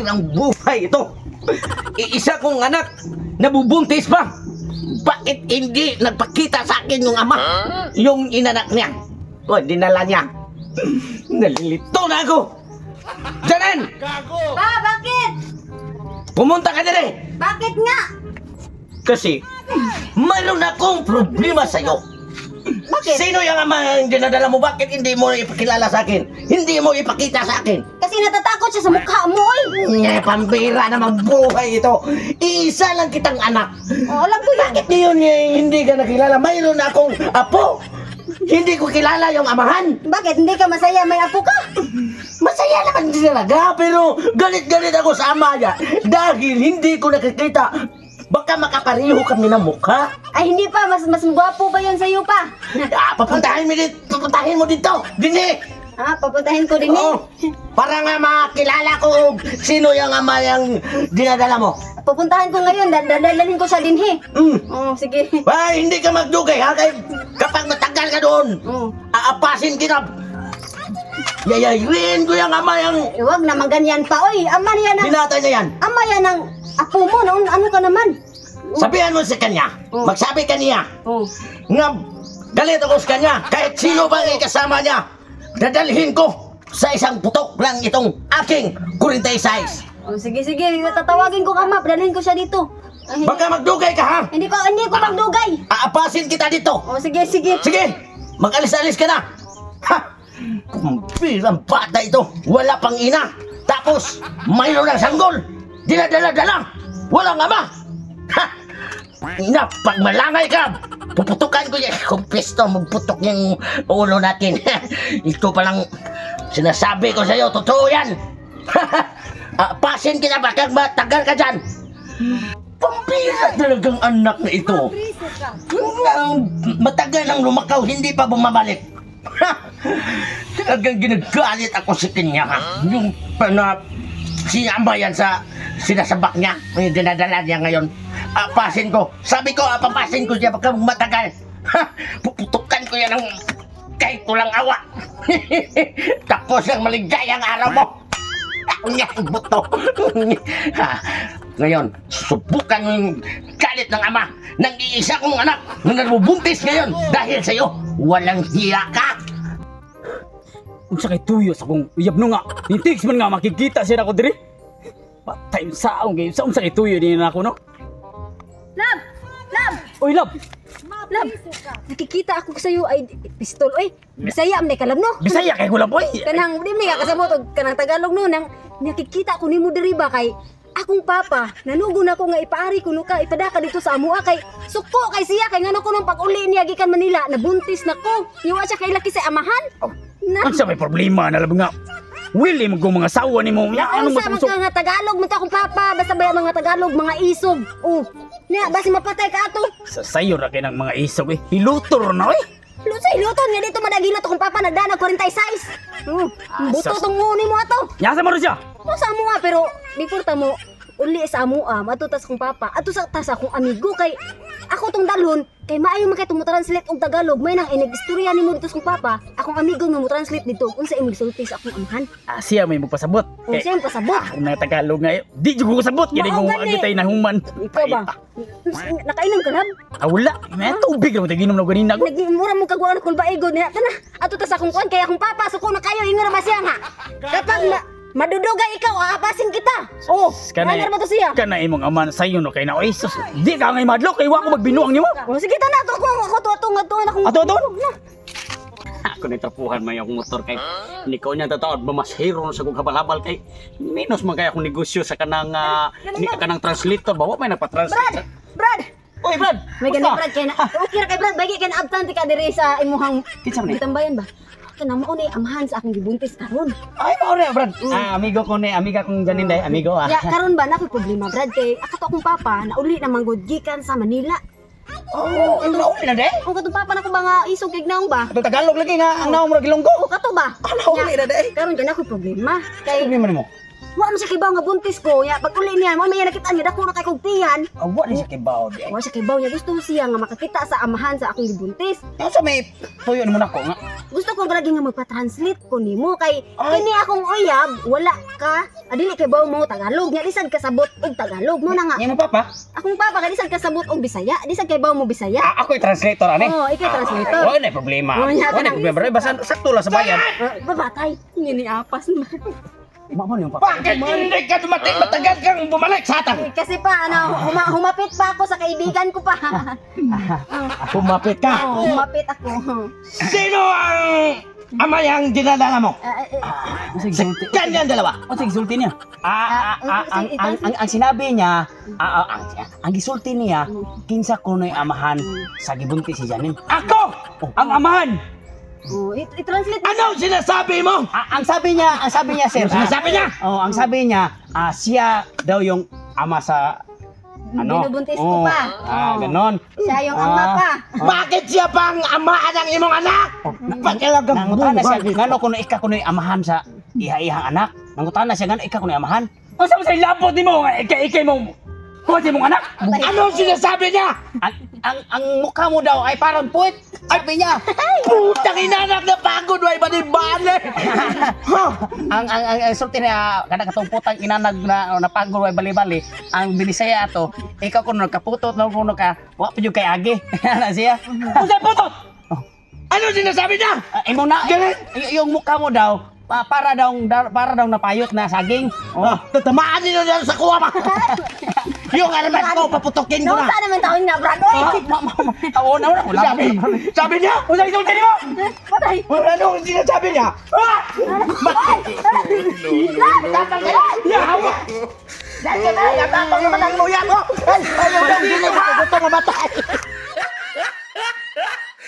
pampirang buhay ito. Iisa kong anak, nabubuntis pa. Bakit hindi nagpakita sa akin yung ama? Yung inanak niya. O, dinala niya. Nalilito na ako. Janen! Pa, bakit? Pumunta ka dire! Bakit nga? Kasi, mayroon akong problema sa'yo. Bakit? Sino yung ama yung dinadala mo? Bakit hindi mo ipakilala sa akin? Hindi mo ipakita sa akin? Kasi natatakot siya sa mukha mo eh. Pambira naman buhay ito. Iisa lang kitang anak. Oh, alam ko yan. Bakit ngayon hindi ka nakilala? Mayroon akong apo. Hindi ko kilala yung amahan. Bakit hindi ka masaya may apo ka? Masaya naman din talaga, pero galit-galit ako sa ama niya dahil hindi ko nakikita. Baka makapareho kami ng mukha. Ay hindi pa, mas gwapo ba yan sa'yo pa? Papuntahin mo dito. Dini. Ha, papuntahin ko din Oo. Para nga makilala ko sino yung ama yung dinadala mo. Pupuntahan ko ngayon, dadalhin ko siya din he. Oh, sige. Ay, hindi ka magdugay ha. Kapag matagal ka doon, aapasin kita. Yayayin ko yung ama yung... Huwag naman ganyan pa, oy. Ama niya ng... Binata niya yan. Ama yan ng apo mo, noon ano ka naman? Sabihan mo sa kanya. Magsabi ka niya. Nga, galit ako sa kanya. Kahit sino bang ikasama niya, dadalhin ko sa isang putok lang itong aking 46. Oh, sige, tatawagin ko ama, dadalhin ko siya dito. Ay, Baka magdugay ka ha. hindi ko magdugay. Aapasin kita dito. Oh, sige. Sige, mag-alis-alis ka na. Ha! Kumpilang bata ito. Wala pang ina. Tapos, mayroon ng sanggol. Dinadala-dala. Walang ama. Ha! Ina, pag malangay ka, puputukan ko yan. Kung pisto, magputok yung ulo natin. Ito palang sinasabi ko sa'yo. Totoo yan. Pasin kita, baka matagal ka dyan. Pambira talagang anak na ito. Matagal nang lumakaw, hindi pa bumabalik. Talagang ginagalit ako sa kanya ha. Yung sinama yan sa sinasabak niya. Yung dinadala niya ngayon. Pasin ko. Sabi ko, papasin ko siya baka matagal. Puputukan ko yan ng kahit tulang awa. Tapos ang maligayang araw mo. Ang buto. Ngayon, subukan mo yung galit ng ama ng iisa kong anak na nabubuntis ngayon dahil sa'yo. Walang hiya ka. Unsa kay tuyo sa kong uyab no nga. Intiks man nga makikita siya nako diri. Patay sa akong game. Sa unsa kay tuyo din ako no? Love! Oy, love. Nakikita ako sa'yo ay pistol. Oy, Bisaya am kalab no? Bisaya kay gula boy. Kanang di ka kasabot og kanang Tagalog no nang nakikita ko nimo diri ba kay akong papa nanugo na ko nga ipaari kuno ka ipadaka dito sa amua kay suko kay siya kay ngano ko nung pag-uli niya gikan Manila nabuntis na ko. Iwa siya kay laki sa amahan. Unsa may problema na lab nga. Willie mo mga sawa nimo. Ano sa mga Tagalog mo ta akong papa basta ba mga Tagalog mga isog. Oh. Nya basi mapatay ka ato. Sa sayo ra kay ng mga isog eh. Hilutor na eh. Luton nga dito madagilot akong papa nagdana 46. Buto tong nguni mo ato. Nyasa mo rin siya. Mo sa amua pero before ta mo uli sa amua matutas kong papa ato sa tas akong amigo kay ako tong dalhon kay maayo man kay translate og Tagalog may nang inig-istorya nimo dito sa kong papa akong amigo mo translate dito unsa imong sulti sa akong amahan. Siya may magpasabot. Unsa imong pasabot? Ang Tagalog nga di jud ko sabot kini ko agitay na human. Ikaw ba? Nakainom ka lang? Wala. May tubig ra mo taginom na ganina ko. Nagimura mo kagwa kul baigod niya. Tana, ato ta sa akong kuan kay akong papa suko na kayo ingon ba siya nga. Kapag maduduga ikaw aapasin kita. Oh, kanay ba to siya? Kanay imong aman sayo no kay na oy sus. Di ka ngay madlok kay wa ko magbinuang nimo. Oh, sige tana to ako atong akong. Ato. Ako ni tapuhan may akong motor kay ni ko niya tataod mamasahiro sa kong habal-habal kay minus man kay akong negosyo sa kanang kanang translator bawa may nagpa-translate. Brad. Oy, Brad. May ganun Brad kay na. Okay ra kay Brad, bagi kay na absent ka diri sa imuhang Kinsa man? gitambayan ba? Kana mao ni amahan sa akong gibuntis karon. Ay, maure, Brad. Amigo ko ni, amiga kong Janinday, amigo Ya, karon ba na problema Brad kay ako to akong papa na uli na manggod gikan sa Manila. Oh, ano uli na day? Ang katong papa nako ba nga isog kay naong ba? Ato Tagalog lagi nga ang naong murag Ilonggo. O kato ba? Ano uli na day? Karon gyud ako problema. Kay Problema nimo. Wa man siya kibaw nga buntis ko. Ya pag uli niya, mo may nakita niya dako na kay kog tiyan. Wa ni siya kibaw di. Wa siya kibaw niya gusto siya nga makakita sa amahan sa akong gibuntis. Sa may tuyo ni mo nako nga. Gusto ko lagi nga magpa-translate ko nimo kay kini akong uyab wala ka adili kay baw mo Tagalog nya disad kasabot og Tagalog mo na nga. Yan mo papa. Akong papa kay disad kasabot og Bisaya, disad kay baw mo Bisaya. Ako'y translator ani. Oh, ikaw translator. Wala na problema. Oh, nya, Wala na problema. Basta sakto lang sa bayan. Babatay, ngini apas na. Mamo ni papa. Bakit hindi ka dumating matagal kang bumalik sa atin? Kasi pa ano, humapit pa ako sa kaibigan ko pa. Pumapit ka. Oh, humapit ako. Sino ang amayang dinadala mo? Kanyang dalawa. O sige, sulti niya. Ang sinabi niya, ang gisulti niya, kinsa kuno'y amahan sa gibuntis si Janine. Ako! Ang amahan! Oh, i-translate. Ano sinasabi mo? Ang sabi niya, sir. Ano sinasabi niya? Oh, ang sabi niya, siya daw yung ama sa ano? Binubuntis ko pa. Ganon. Siya yung ama pa. Bakit siya pang amaan ng imong anak? Pagkalagang Nangutan na siya, ngano kuno ika kuno'y amahan sa iha-ihang anak. Nangutan na siya, ngano ika kuno'y amahan. O sa mga ilapot ni mo, ikay mo, kuha mong anak. Ano sinasabi niya? Ang mukha mo daw ay parang puwit. Sabi niya. Putang inanak na pagod, way bali-bali. Ang sulti niya, kada katong putang inanag na napagod way bali-bali, ang binisaya ato, ikaw kuno nagkaputot na kuno ka, wa pa jud kay agi. Ana siya. Kung saan putot? Ano sinasabi niya? Imo na yung mukha mo daw para daw napayot na saging. Tatamaan niyo dyan sa kuwa pa. Yung armas ko, paputokin ko No, na. saan naman taon nga, Brad? Oy! Wala. Sabi niya? Kung saan sulti mo? Patay! Ano ang sinasabi niya? Yawa! Natapang naman ang luya mo! Ay, ayaw na dito ka! Gusto mamatay!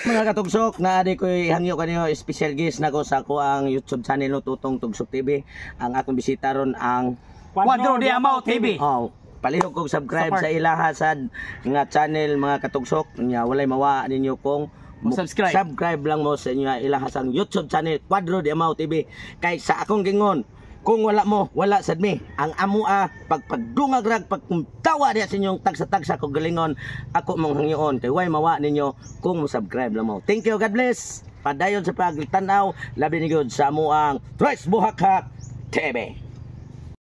Mga katugsok, naadi ko'y hangyo kanyo special guest na ko sa ako ang YouTube channel no Tutong Tugsok TV. Ang akong bisita ron ang Cuadro de Amao TV. Oh, palihog kog subscribe sa ilaha sad nga channel mga katugsok. Nya walay mawa ninyo kung Subscribe. subscribe lang mo sa inyo ilaha sang YouTube channel Cuadro de Amao TV. Kay sa akong gingon, kung wala mo, wala sad mi. Ang amua pagpagdungag rag pagkumtawa diha sa inyong tagsa-tagsa ko galingon, ako mong hangyoon kay way mawa ninyo kung mo-subscribe lang mo. Thank you, God bless. Padayon sa pagtanaw, labi ni Gud sa amuang Tres Buhakak TV.